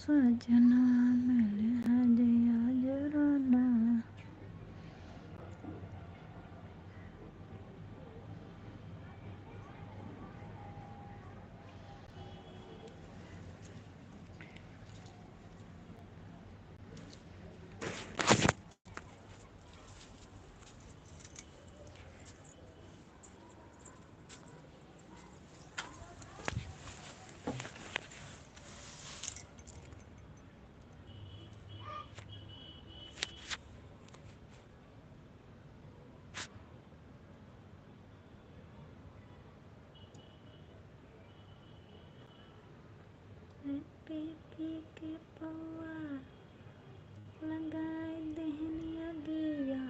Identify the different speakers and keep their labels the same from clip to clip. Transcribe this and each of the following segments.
Speaker 1: सजना मिले हदिया जराना P P के पौआ लगाई देहनिया दिया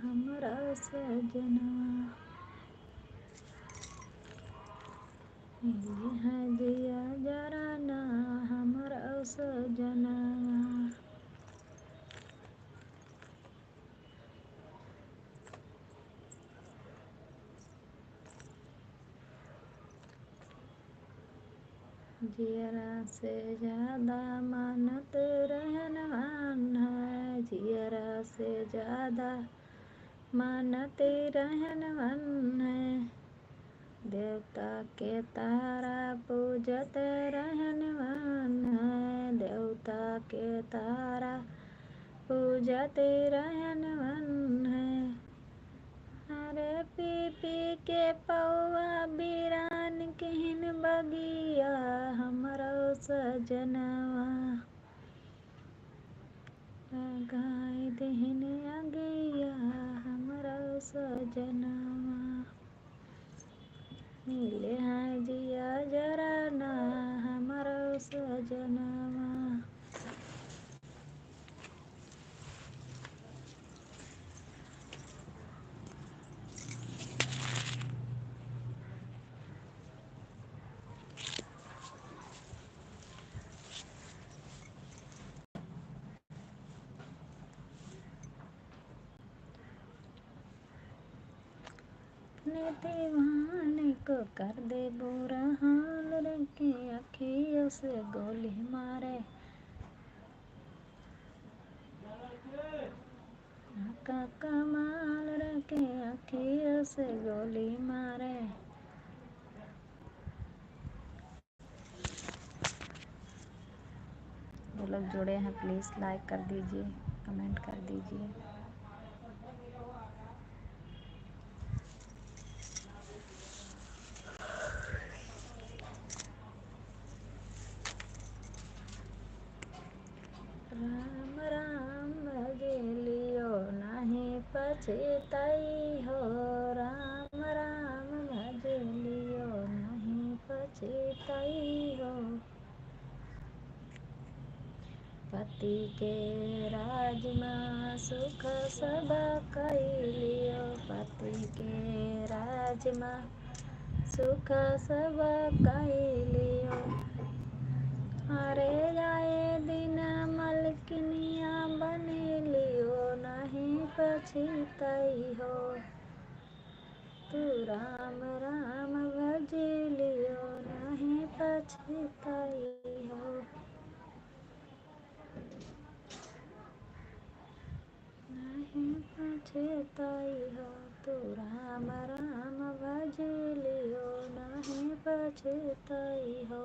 Speaker 1: हमरा सजना मिले हदिया जराना हमरा सजना जियरा से ज्यादा मानत रहनवान है जियरा से ज्यादा मानत रहनवान है देवता के तारा पूजत रहनवान है देवता के तारा पूजत रहनवान है अरे पी पी के पौआ बिरान किन बगिया हमरो सजनवा लगाई देहन अगिया हमरो सजनवा मिले हदिया जराना हमरो सजनवा अपने दीवाने को कर दे बुरा हाल रखे अखियों से गोली मारे का कमाल रखे अखियों से गोली मारे जो लोग जुड़े हैं प्लीज़ लाइक कर दीजिए कमेंट कर दीजिए राम राम भजलियो नहीं पछताई हो राम राम भजलियो नहीं पछताई हो पति के राज में सुख सब कैलियो पति के राज में सुख सब कैलियो अरे जाए दिन मलकिनिया बनेलियो नहीं पछताई हो तू राम राम भजलियो नहीं पछताई हो नहीं पछताई हो तू राम राम भजलियो नहीं पछताई हो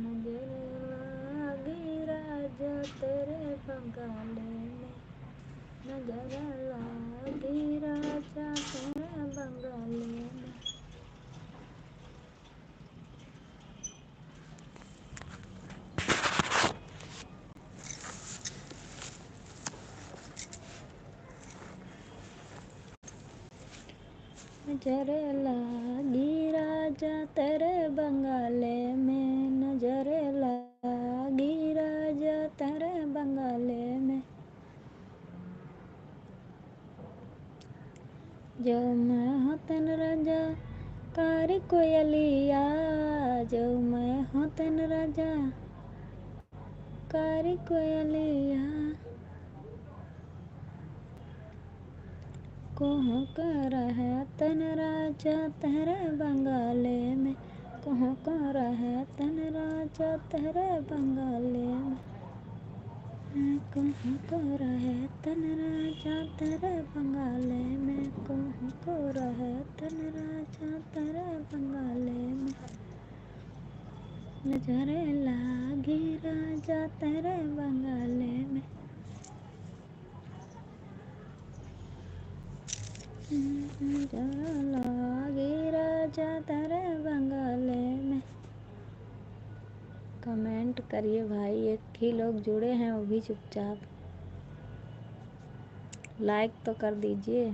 Speaker 1: नजर लगी राजा तेरे बंगाले में नजर लगी राजा नजर लागी राजा तेरे बंगाले में, नजर लागी राजा तेरे बंगाले में। जो मैं हूँ तन राजा कारी कोयलिया, जो मैं हूँ तन राजा कारी कोयलिया। कोहू कर है तन राजा तेरे बंगाले में, कोहू कर है तन राजा तेरे बंगाले में। कोहू कर है तन राजा तेरे बंगाले में, कोहू कर है तन राजा तेरे बंगाले में। नजर लागी राजा तेरे बंगाले में। नजर लागी राजा तेरे बंगाले में। कमेंट करिए भाई, एक ही लोग जुड़े हैं वो भी चुपचाप। लाइक तो कर दीजिए।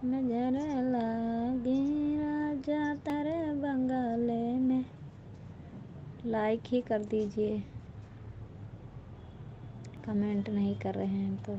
Speaker 1: नजर लागी राजा तेरे बंगाले में। लाइक ही कर दीजिए, कमेंट नहीं कर रहे हैं तो।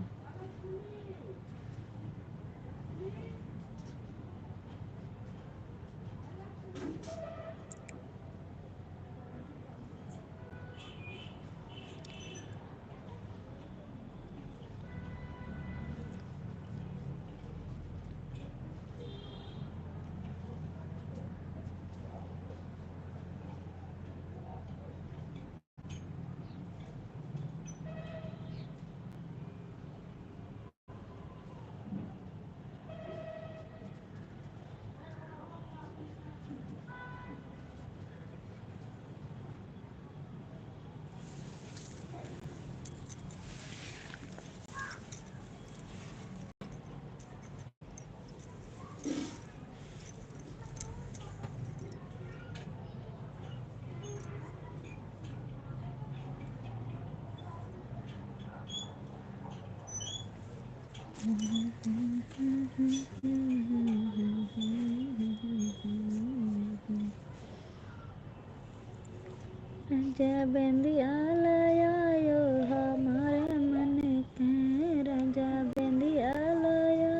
Speaker 1: राजा बेंदिया लायो हमारे मन के, राजा बेंदिया लायो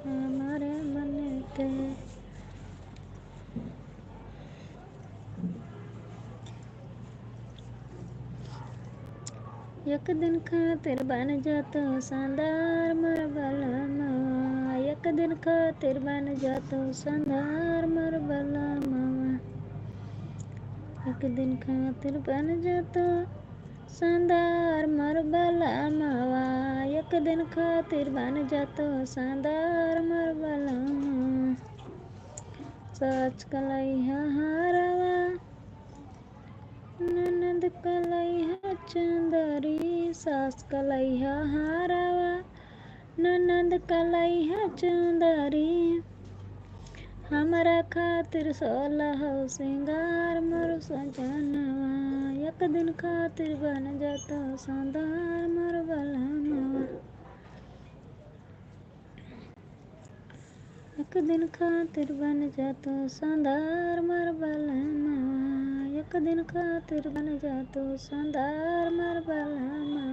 Speaker 1: हमारे मन के। एक दिन खातिर बन जातो शानदार मोर बलमा, एक दिन खातिर बन जातो शानदार मोर बलमा। एक दिन खातिर बन जातो शानदार मोर बलमा, एक दिन खातिर बन जातो शानदार मोर बलमा। सच कलैया हारवा ननद कलैया चंदरी, सास कलैया हारवा ननद कलैया चंदरी। हमरा खातिर सोलह सिंगार मोर सजनवा, एक दिन खातिर बन जातो शानदार मोर बलमा। एक दिन खातिर बन जातो शानदार मोर बलमा, एक दिन खातिर बन जातो शानदार मोर बलमा।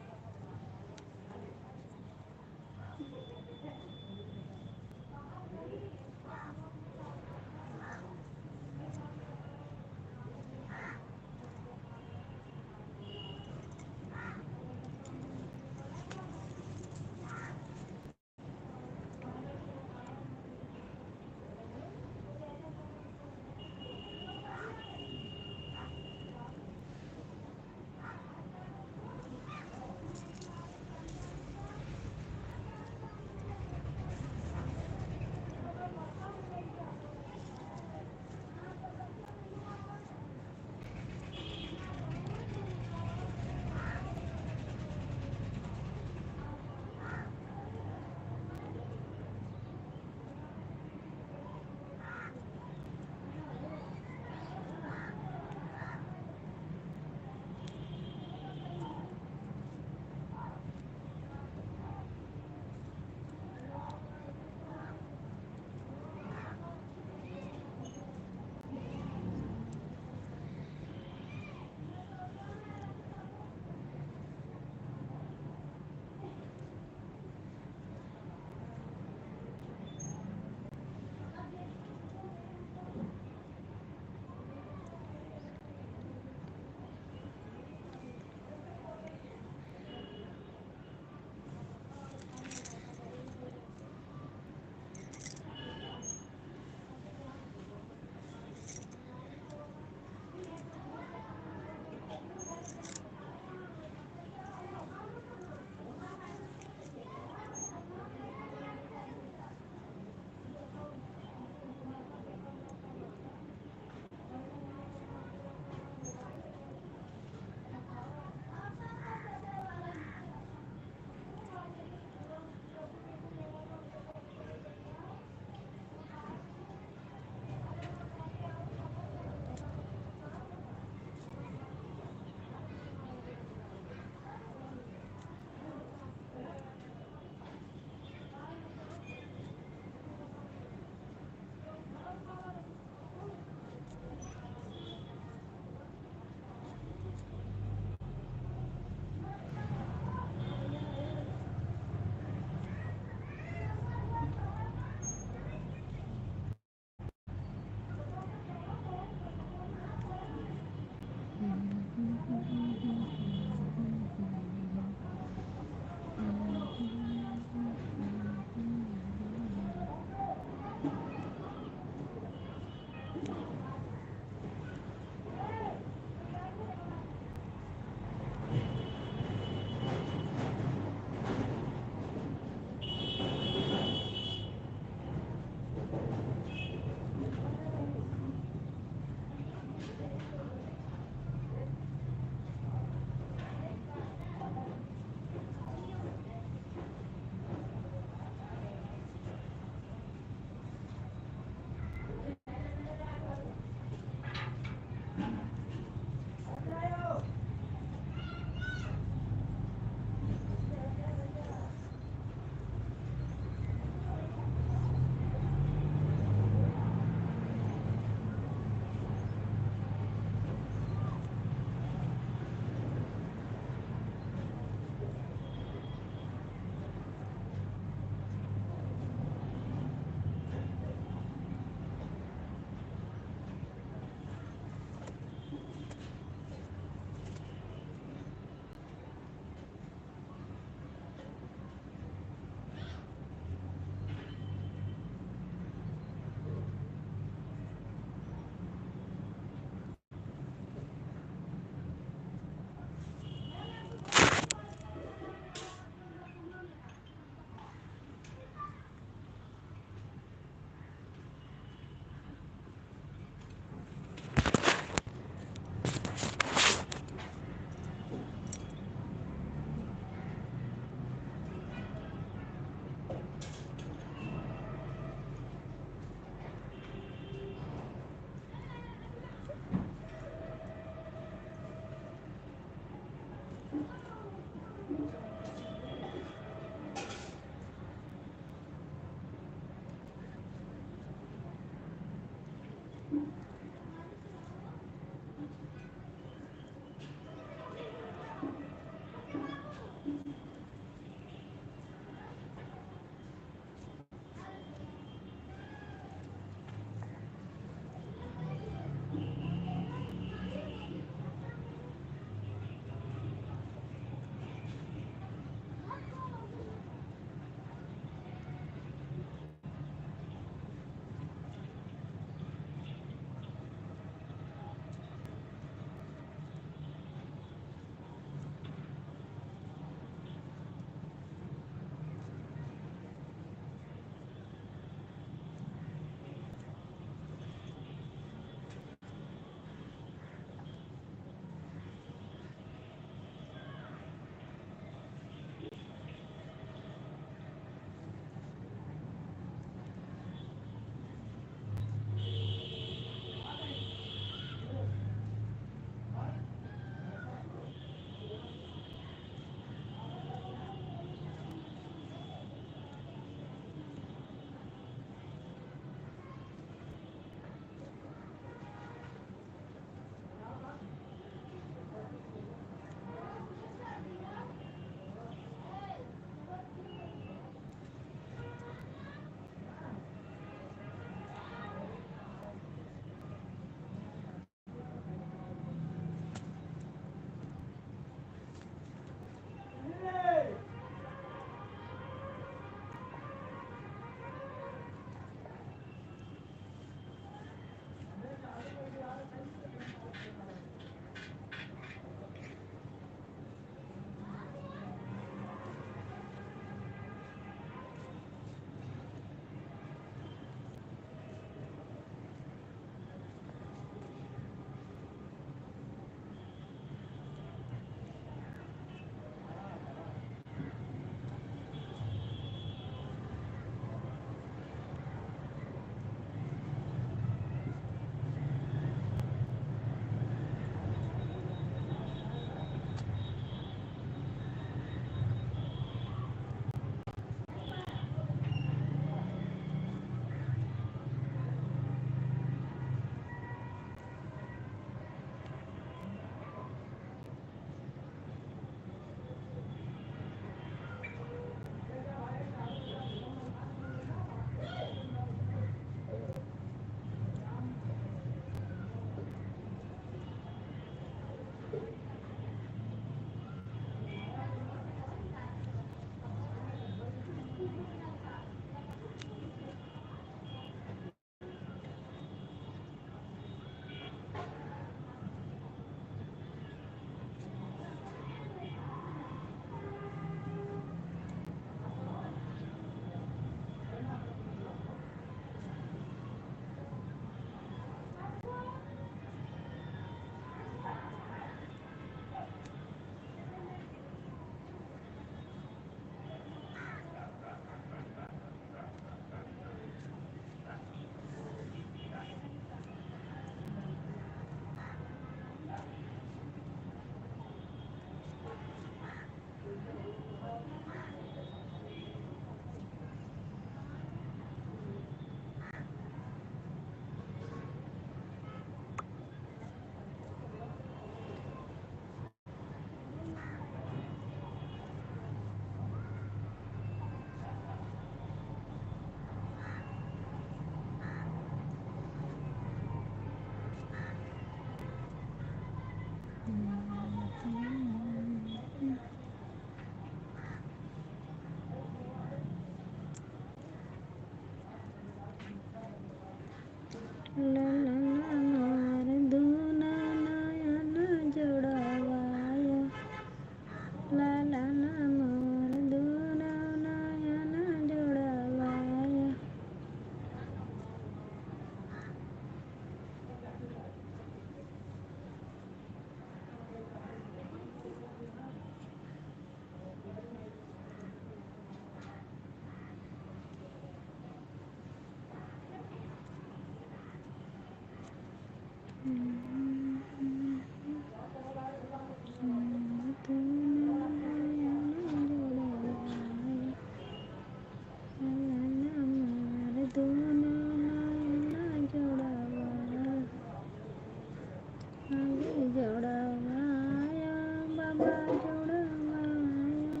Speaker 1: जोडवाया बाबा जोडवाया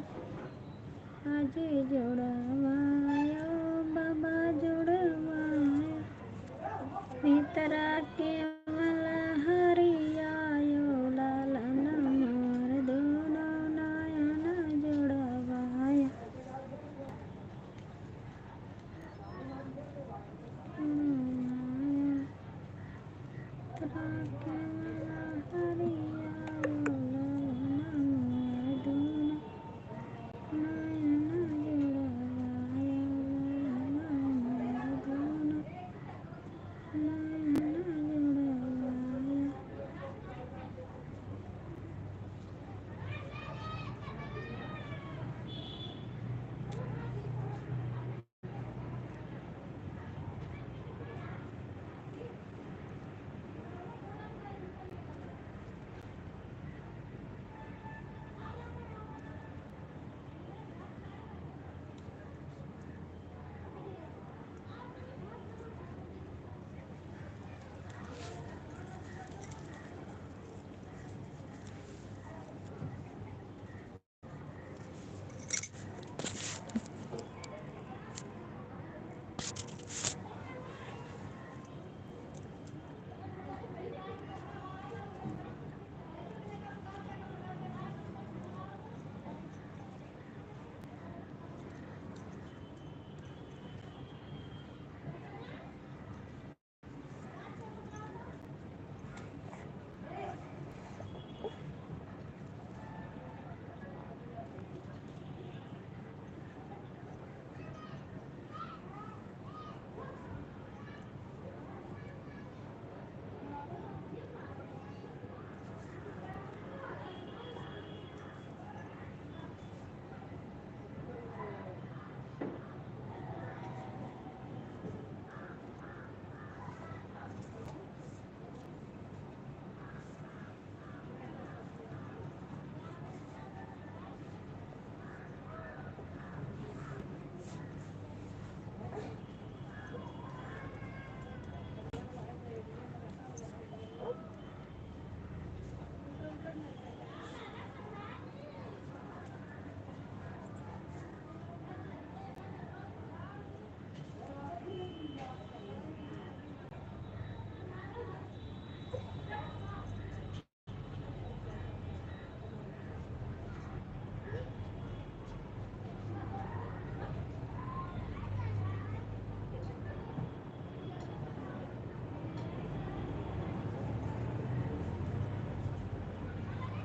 Speaker 1: आजी जोडवाया बाबा जोडवाया मित्रा के मला हरियायो लालन मार दोनों नयन जोडवाया मित्रा के मला हरियायो लालन मार दोनों नयन जोडवाया लालन मार दोनों नयन जोडवाया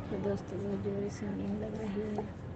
Speaker 1: तो दोस्तों बहुत जोर से नींद लग रही है।